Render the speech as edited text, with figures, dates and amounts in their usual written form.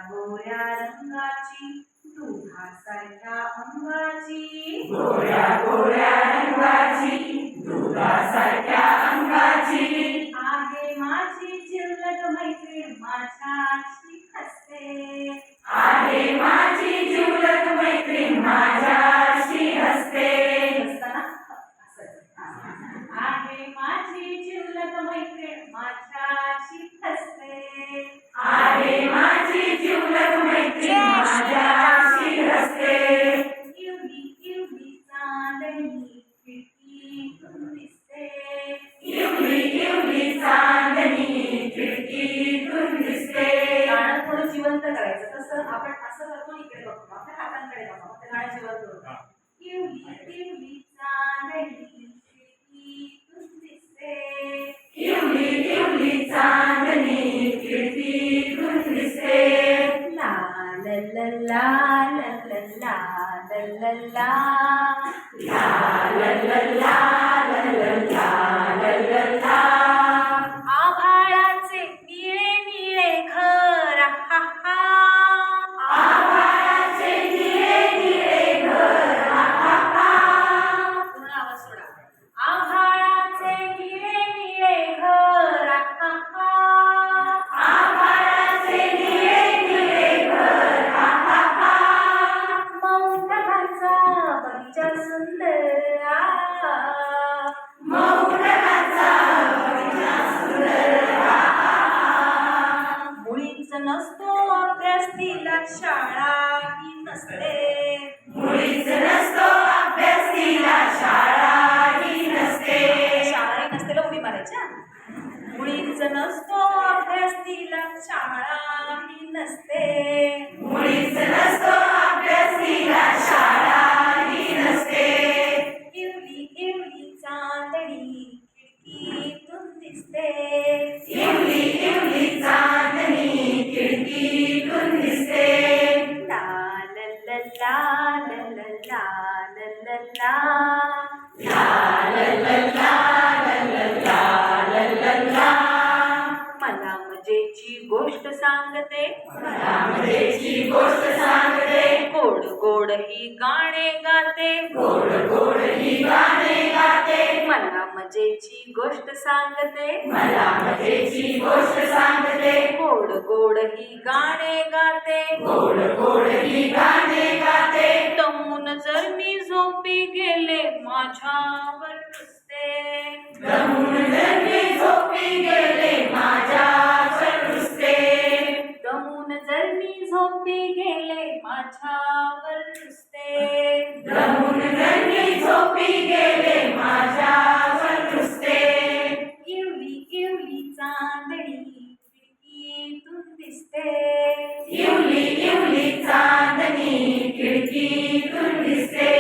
गोऱ्या रंगाची दुधासारख्या अंगाची गोऱ्या गोऱ्या रंगाची दुधासारख्या अंगाची आहे माझी जिवलग मैत्रीण माझ्याशी हसते आहे माझी जिवलग मैत्रीण माझ्याशी हसते आहे माझी जिवलग मैत्रीण माझ्याशी हसते आहे माझी जिवलग मैत्रीण माझ्याशी हसते इवली इवली चांदणी खिडकीतून दिसते इवली इवली चांदणी खिडकीतून दिसते गाणं थोडं जिवंत करायचं तसं आपण असं करतो इकडे बघतो आपल्या हातांकडे बघतो ते गाणं जिवंत होतं इवली इवली चांदणी खिडकीतून दिसते इवली इवली चांदणी खिडकीतून दिसते ला ला ला ला ला ला ला ला ला आभाळाचे निळे निळे घर हा हा आभाळाचे निळे निळे घर पूर्ण आवाज सोडा आभाळाचे निळे निळे घर हा हा आभाळाचे निळे निळे घर मौनकाचा बगीचा सुंदर मौनकाचा बगीचा सुंदर मुळीच नसतो अभ्यास तिला शाळाही नसते मुळीच नसतो अभ्यास तिला शाळाही नसते शाळाही नसते उडी मारायच्या मुळीच नसतो अभ्यास तिला शाळाही नसते मुळीच नसतो अभ्यास तिला शाळाही नसते इवली इवली चांदणी खिडकीतून दिसते इवली इवली चांदणी खिडकीतून दिसते ला ला ला ला ला ला ला मला मजेची गोष्ट सांगते मला मजेची गोष्ट सांगते गोड गोड ही गाणे गाते गोड गोड ही गाणे गाते मला मजेची गोष्ट सांगते मला मजेची गोष्ट सांगते गोड गोड ही गाणे गाते गोड गोड ही गाणे गाते दमून जर मी झोपी गेले माझ्यावर रुसते दमून जर मी झोपी गेले माझ्यावर रुसते दमून जर मी झोपी गेले माझ्यावर रुसते दमून जर मी झोपी गेले माझ्यावर रुसते इवली इवली चांदणी खिडकीतून दिसते इवली इवली चांदणी खिडकीतून दिसते